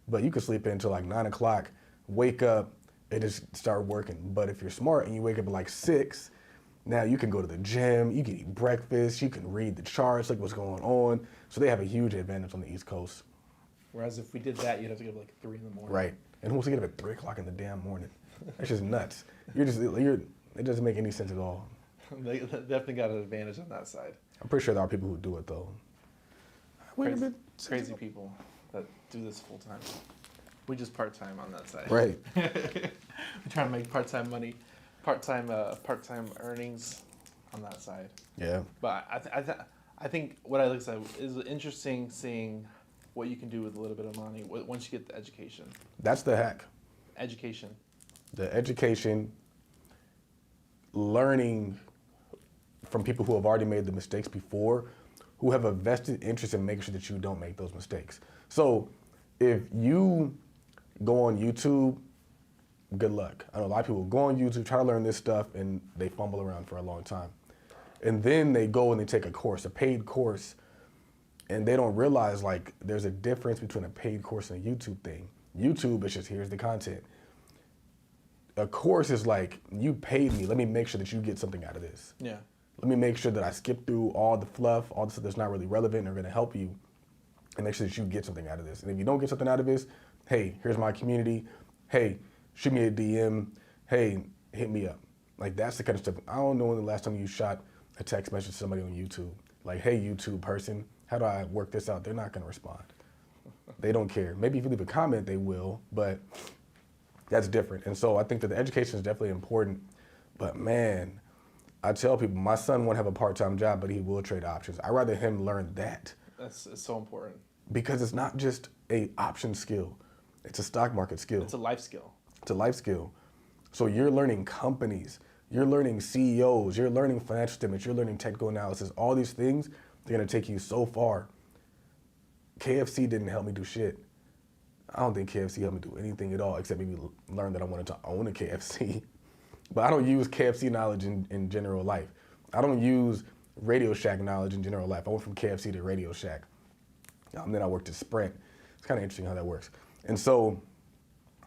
S2: but you could sleep in until like 9 o'clock, wake up, and just start working. But if you're smart and you wake up at like 6, now you can go to the gym, you can eat breakfast, you can read the charts, like what's going on. So they have a huge advantage on the East Coast.
S1: Whereas if we did that, you'd have to get up like 3 in the morning.
S2: Right. And who wants to get up at 3 o'clock in the damn morning? That's just nuts. It doesn't make any sense at all.
S1: They definitely got an advantage on that side.
S2: I'm pretty sure there are people who do it though. Wait a minute.
S1: Crazy people that do this full time. We just part time on that side.
S2: Right.
S1: We try to make part time money, part time earnings on that side.
S2: Yeah.
S1: But I think what I look at is interesting seeing what you can do with a little bit of money once you get the education.
S2: That's the hack.
S1: Education.
S2: The education, learning from people who have already made the mistakes before, who have a vested interest in making sure that you don't make those mistakes. So if you go on YouTube, good luck. I know a lot of people go on YouTube, try to learn this stuff, and they fumble around for a long time. And then they go and they take a course, a paid course, and they don't realize like there's a difference between a paid course and a YouTube thing. YouTube is just, here's the content. A course is like, you paid me, let me make sure that you get something out of this.
S1: Yeah.
S2: Let me make sure that I skip through all the fluff, all the stuff that's not really relevant or gonna help you, and make sure that you get something out of this. And if you don't get something out of this, hey, here's my community. Hey, shoot me a DM. Hey, hit me up. Like, that's the kind of stuff. I don't know when the last time you shot a text message to somebody on YouTube. Like, hey, YouTube person, how do I work this out? They're not gonna respond. They don't care. Maybe if you leave a comment, they will, but that's different. And so I think that the education is definitely important. But man, I tell people, my son won't have a part-time job, but he will trade options. I'd rather him learn that.
S1: It's so important.
S2: Because it's not just a option skill. It's a stock market skill.
S1: It's a life skill.
S2: It's a life skill. So you're learning companies, you're learning CEOs, you're learning financial statements, you're learning technical analysis. All these things, they're gonna take you so far. KFC didn't help me do shit. I don't think KFC helped me do anything at all, except maybe learn that I wanted to own a KFC. But I don't use KFC knowledge in general life. I don't use Radio Shack knowledge in general life. I went from KFC to Radio Shack. Then I worked at Sprint. It's kind of interesting how that works. And so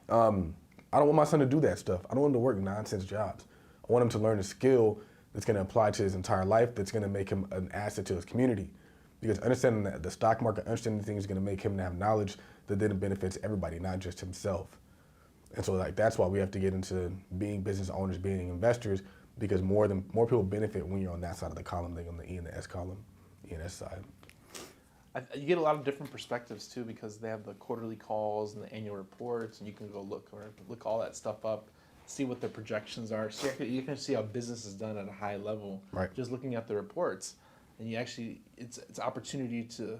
S2: I don't want my son to do that stuff. I don't want him to work nonsense jobs. I want him to learn a skill that's going to apply to his entire life, that's going to make him an asset to his community. Because understanding that the stock market, understanding things is going to make him have knowledge that then benefits everybody, not just himself. And so like that's why we have to get into being business owners, being investors, because more people benefit when you're on that side of the column than on the E and the S column, E and S side.
S1: You get a lot of different perspectives too, because they have the quarterly calls and the annual reports, and you can go look all that stuff up, see what their projections are. So you can see how business is done at a high level,
S2: right,
S1: just looking at the reports. And you actually, it's opportunity to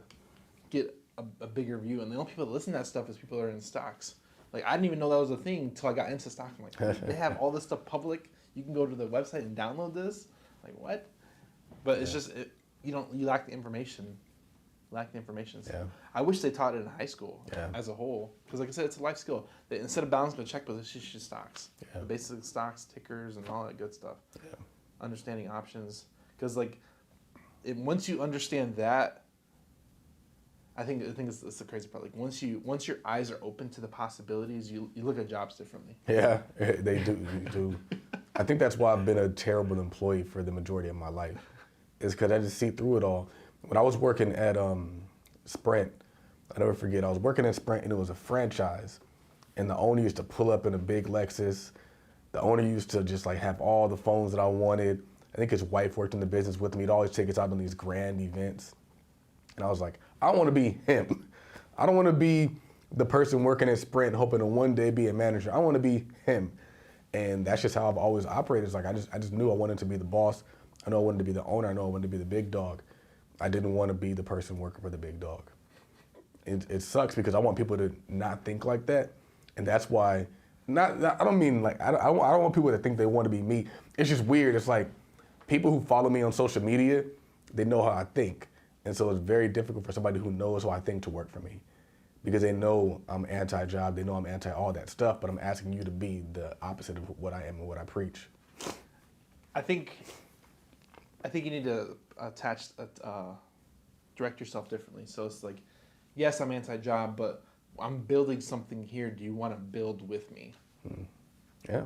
S1: get a bigger view. And the only people that listen to that stuff is people that are in stocks. Like, I didn't even know that was a thing until I got into stock. I'm like, they have all this stuff public. You can go to the website and download this. Like, what? But it's just, you lack the information. So I wish they taught it in high school as a whole. Because like I said, it's a life skill. Instead of balancing a checkbook, it's just stocks. The basic stocks, tickers, and all that good stuff. Understanding options. Because like, once you understand that, I think it's the crazy part. Like once your eyes are open to the possibilities, you look at jobs differently. Yeah,
S2: they do. You do. I think that's why I've been a terrible employee for the majority of my life. Is because I just see through it all. When I was working at Sprint, I'll never forget. I was working at Sprint and it was a franchise, and the owner used to pull up in a big Lexus. The owner used to just like have all the phones that I wanted. I think his wife worked in the business with me. He'd always take us out on these grand events. And I was like, I want to be him. I don't want to be the person working at Sprint hoping to one day be a manager. I want to be him. And that's just how I've always operated. It's like I just knew I wanted to be the boss. I know I wanted to be the owner. I know I wanted to be the big dog. I didn't want to be the person working for the big dog. It sucks because I want people to not think like that. And that's why, I don't mean like, I don't want people to think they want to be me. It's just weird. It's like people who follow me on social media, they know how I think. And so it's very difficult for somebody who knows how I think to work for me, because they know I'm anti-job, they know I'm anti all that stuff, but I'm asking you to be the opposite of what I am and what I preach.
S1: I think you need to direct yourself differently. So it's like, yes, I'm anti-job, but I'm building something here. Do you want to build with me?
S2: Yeah,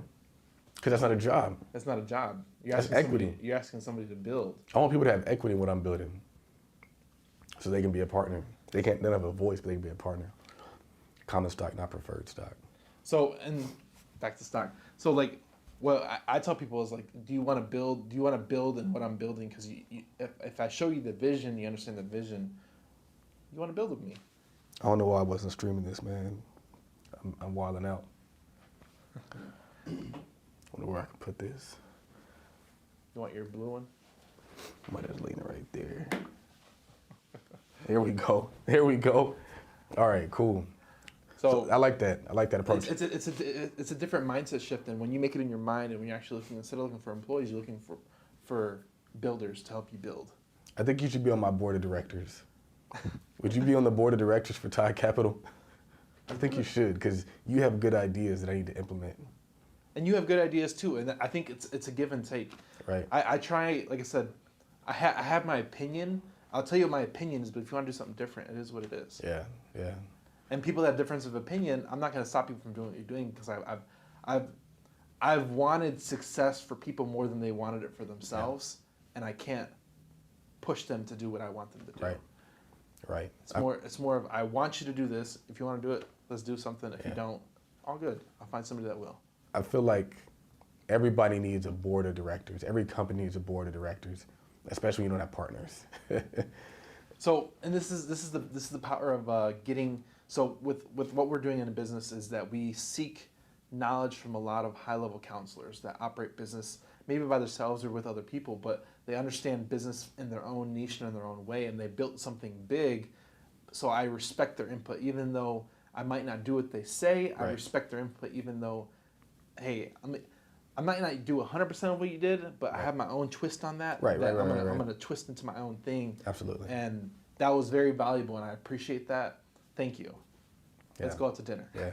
S2: because that's not a job.
S1: That's not a job.
S2: That's equity.
S1: You're asking somebody to build.
S2: I want people to have equity in what I'm building, so they can be a partner. They don't have a voice, but they can be a partner. Common stock, not preferred stock.
S1: So, and back to stock. So like, what I tell people is like, do you want to build? Do you want to build in what I'm building? Because if I show you the vision, you understand the vision. You want to build with me.
S2: I don't know why I wasn't streaming this, man. I'm wilding out. I wonder where I can put this.
S1: You want your blue one?
S2: I might just lean it right there. Here we go. Here we go. All right, cool. So I like that. I like that approach.
S1: It's a different mindset shift than when you make it in your mind and when you're actually looking, instead of looking for employees, you're looking for builders to help you build.
S2: I think you should be on my board of directors. Would you be on the board of directors for Todd Capital? I think you should, because you have good ideas that I need to implement.
S1: And you have good ideas too, and I think it's a give and take.
S2: Right.
S1: I try, like I said, I have my opinion. I'll tell you what my opinion is, but if you want to do something different, it is what it is.
S2: Yeah, yeah.
S1: And people that have difference of opinion, I'm not going to stop you from doing what you're doing, because I've wanted success for people more than they wanted it for themselves, and I can't push them to do what I want them to do.
S2: Right. Right.
S1: It's more of, I want you to do this. If you want to do it, let's do something. If you don't, all good. I'll find somebody that will.
S2: I feel like everybody needs a board of directors. Every company needs a board of directors, especially when you don't have partners.
S1: So, and this is the power of getting. So with what we're doing in a business is that we seek knowledge from a lot of high-level counselors that operate business maybe by themselves or with other people, but they understand business in their own niche and in their own way, and they built something big. So I respect their input, even though I might not do what they say. I respect their input, even though, hey, I might not do 100% of what you did, but I have my own twist on that.
S2: Right.
S1: I'm gonna twist into my own thing.
S2: Absolutely.
S1: And that was very valuable, and I appreciate that. Thank you.
S2: Yeah.
S1: Let's go out to dinner.
S2: Yeah.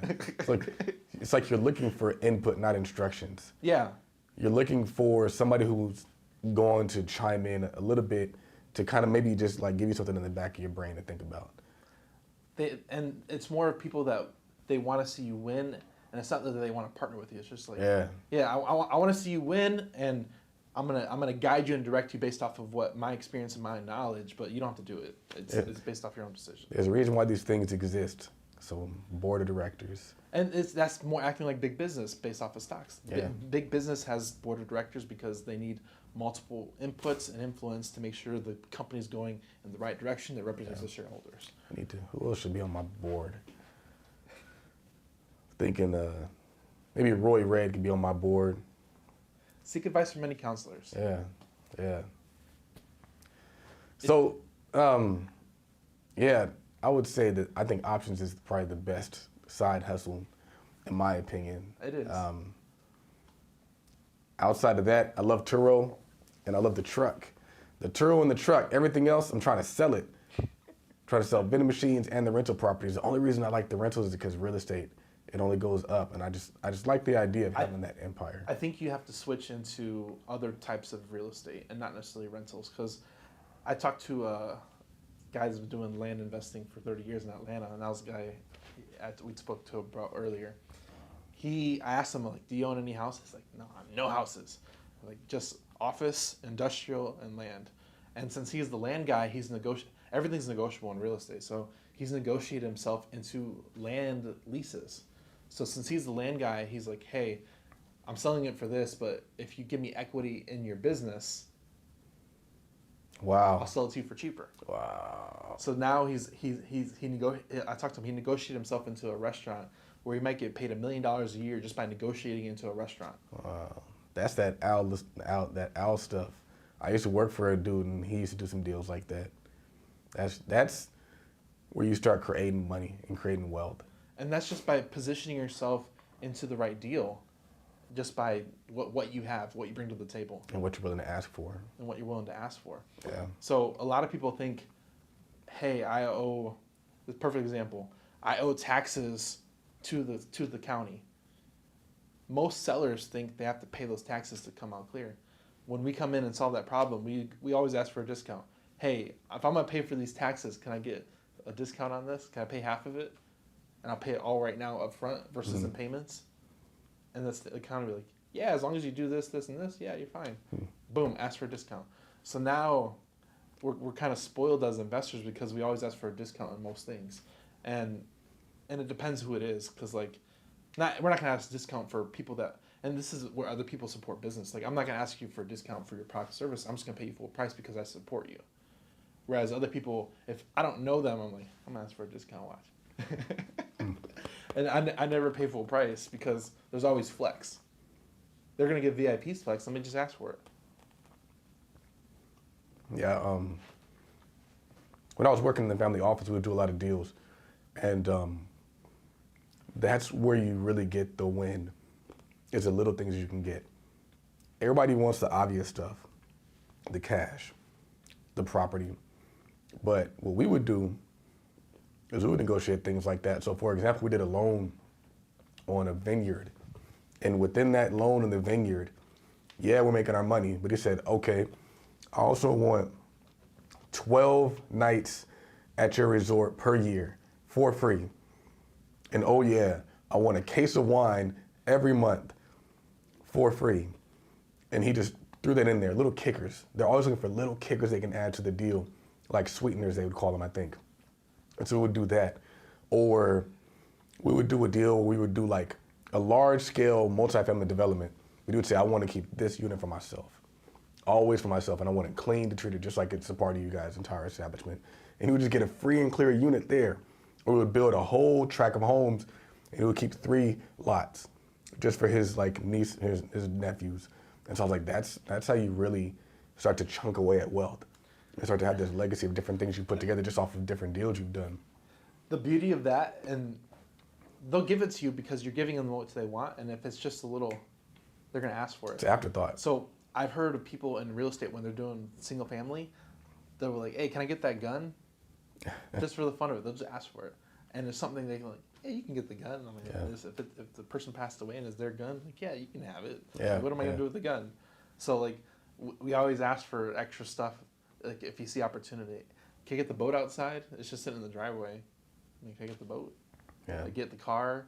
S2: It's like you're looking for input, not instructions.
S1: Yeah.
S2: You're looking for somebody who's going to chime in a little bit to kind of maybe just like give you something in the back of your brain to think about.
S1: And it's more of people that they want to see you win, and it's not that they want to partner with you. It's just like, I want to see you win, and I'm gonna guide you and direct you based off of what my experience and my knowledge, but you don't have to do it. It's based off your own decision.
S2: There's a reason why these things exist. So board of directors.
S1: And that's more acting like big business based off of stocks.
S2: Yeah.
S1: Big business has board of directors because they need multiple inputs and influence to make sure the company's going in the right direction that represents the shareholders.
S2: I need to. Who else should be on my board? Thinking maybe Roy Red could be on my board.
S1: Seek advice from many counselors.
S2: Yeah. So, I would say that I think options is probably the best side hustle, in my opinion.
S1: It is.
S2: Outside of that, I love Turo, and I love the truck. The Turo and the truck, everything else, I'm trying to sell it. Trying to sell vending machines and the rental properties. The only reason I like the rentals is because real estate, it only goes up, and I just like the idea of having that empire.
S1: I think you have to switch into other types of real estate and not necessarily rentals, because I talked to guys who've been doing land investing for 30 years in Atlanta, and that was a guy we spoke to about earlier. I asked him, like, do you own any houses? He's like, no houses. Like, just office, industrial, and land. And since he's the land guy, everything's negotiable in real estate. So he's negotiated himself into land leases. So since he's the land guy, he's like, hey, I'm selling it for this, but if you give me equity in your business,
S2: wow,
S1: I'll sell it to you for cheaper.
S2: Wow.
S1: So now I talked to him, he negotiated himself into a restaurant where he might get paid $1 million a year just by negotiating into a restaurant.
S2: Wow. That's that owl stuff. I used to work for a dude, and he used to do some deals like that. That's where you start creating money and creating wealth. And
S1: that's just by positioning yourself into the right deal, just by what you have, what you bring to the table.
S2: And what you're willing to ask for.
S1: And what you're willing to ask for.
S2: Yeah.
S1: So a lot of people think, hey, this perfect example, I owe taxes to the county. Most sellers think they have to pay those taxes to come out clear. When we come in and solve that problem, we always ask for a discount. Hey, if I'm gonna pay for these taxes, can I get a discount on this? Can I pay half of it? And I'll pay it all right now up front versus in payments. And that's the county will be like, yeah, as long as you do this, this, and this, yeah, you're fine. Boom, ask for a discount. So now we're kind of spoiled as investors because we always ask for a discount on most things. And it depends who it is, because we're not going to ask a discount for people that, and this is where other people support business. Like, I'm not going to ask you for a discount for your product or service. I'm just going to pay you full price because I support you. Whereas other people, if I don't know them, I'm like, I'm going to ask for a discount, watch. And I never pay full price because there's always flex. They're going to give VIPs flex. Let me just ask for it.
S2: Yeah. When I was working in the family office, we would do a lot of deals. And that's where you really get the win. It's the little things you can get. Everybody wants the obvious stuff, the cash, the property. But what we would do is we would negotiate things like that. So for example, we did a loan on a vineyard. And within that loan in the vineyard, yeah, we're making our money, but he said, okay, I also want 12 nights at your resort per year for free. And oh yeah, I want a case of wine every month for free. And he just threw that in there, little kickers. They're always looking for little kickers they can add to the deal, like sweeteners they would call them, I think. And so we would do that. Or we would do a deal where we would do like a large scale multifamily development. We would say, I want to keep this unit for myself, always for myself, and I want it clean to treat it just like it's a part of you guys' entire establishment. And he would just get a free and clear unit there. Or we would build a whole tract of homes, and he would keep 3 lots just for his like niece, his nephews. And so I was like, that's how you really start to chunk away at wealth and start to have this legacy of different things you put together just off of different deals you've done.
S1: The beauty of that, and they'll give it to you because you're giving them what they want, and if it's just a little, they're going to ask for it.
S2: It's an afterthought.
S1: So I've heard of people in real estate when they're doing single family, they were like, hey, can I get that gun? Just for the fun of it. They'll just ask for it. And it's something they can like, hey, you can get the gun. I'm like,
S2: Yeah.
S1: if the person passed away and it's their gun, like, yeah, you can have it.
S2: Yeah,
S1: Like, what am I going to do with the gun? So like, we always ask for extra stuff. Like if you see opportunity, can I get the boat outside? It's just sitting in the driveway. Like, can I get the boat?
S2: Yeah.
S1: Like, get the car.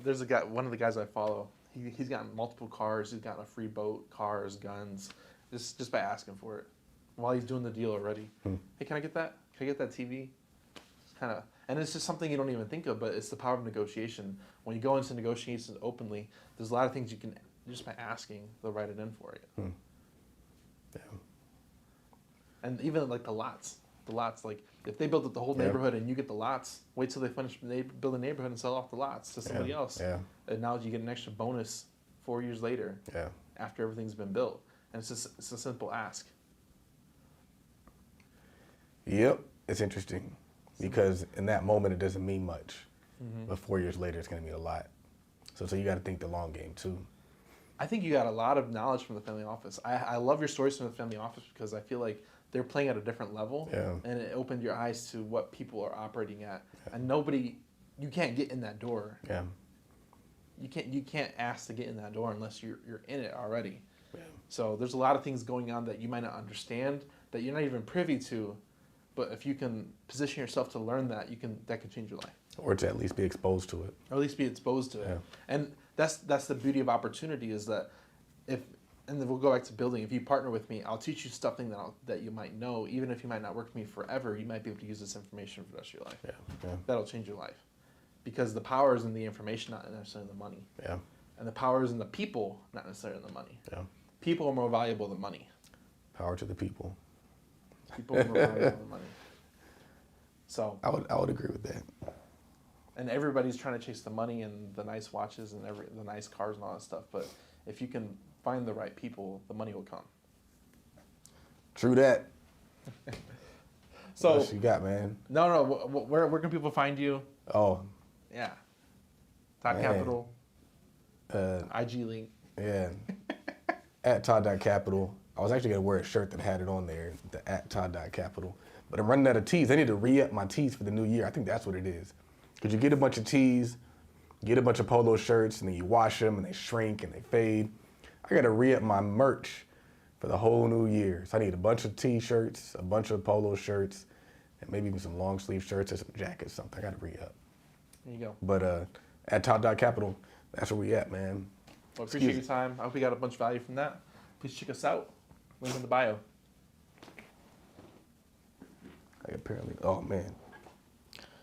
S1: There's a guy, one of the guys I follow. He's gotten multiple cars. He's gotten a free boat, cars, guns, just by asking for it while he's doing the deal already. Hey, can I get that? Can I get that TV? It's kind of, and it's just something you don't even think of, but it's the power of negotiation. When you go into negotiations openly, there's a lot of things you can just by asking, they'll write it in for you.
S2: Yeah.
S1: And even like the lots, like if they build up the whole neighborhood and you get the lots, wait till they finish build the neighborhood and sell off the lots to somebody else.
S2: Yeah.
S1: And now you get an extra bonus 4 years later.
S2: Yeah.
S1: After everything's been built, and it's a simple ask.
S2: Yep, it's interesting because in that moment it doesn't mean much, but 4 years later it's going to mean a lot. So you got to think the long game too.
S1: I think you got a lot of knowledge from the family office. I love your stories from the family office because I feel like they're playing at a different level, and it opened your eyes to what people are operating at. And you can't get in that door.
S2: Yeah.
S1: You can't ask to get in that door unless you're in it already.
S2: Yeah.
S1: So there's a lot of things going on that you might not understand, that you're not even privy to, but if you can position yourself to learn that can change your life.
S2: Or to at least be exposed to it.
S1: Or at least be exposed to it.
S2: Yeah.
S1: And that's the beauty of opportunity is that and then we'll go back to building. If you partner with me, I'll teach you something that you might know. Even if you might not work with me forever, you might be able to use this information for the rest of your life.
S2: Yeah.
S1: That'll change your life. Because the power is in the information, not necessarily in the money.
S2: Yeah.
S1: And the power is in the people, not necessarily in the money.
S2: Yeah.
S1: People are more valuable than money.
S2: Power to the people.
S1: People are more valuable than money. So
S2: I would agree with that.
S1: and everybody's trying to chase the money and the nice watches and the nice cars and all that stuff. But if you can find the right people, the money will come.
S2: True that.
S1: So
S2: what else you got, man?
S1: No. Where can people find you?
S2: Oh,
S1: Yeah. Todd
S2: Man.
S1: Capital.
S2: uh,
S1: IG link.
S2: yeah. At Todd.Capital. I was actually gonna wear a shirt that had it on there, the at Todd.Capital. But I'm running out of tees. I need to re-up my tees for the new year. I think that's what it is. Because you get a bunch of tees, get a bunch of polo shirts, and then you wash them and they shrink and they fade. I gotta re-up my merch for the whole new year. So I need a bunch of t-shirts, a bunch of polo shirts, and maybe even some long sleeve shirts or some jackets, something. I gotta re-up.
S1: There you go.
S2: But at Todd.Capital, that's where we at, man.
S1: Well, appreciate your time. I hope you got a bunch of value from that. Please check us out. Link in the bio.
S2: Apparently, oh man.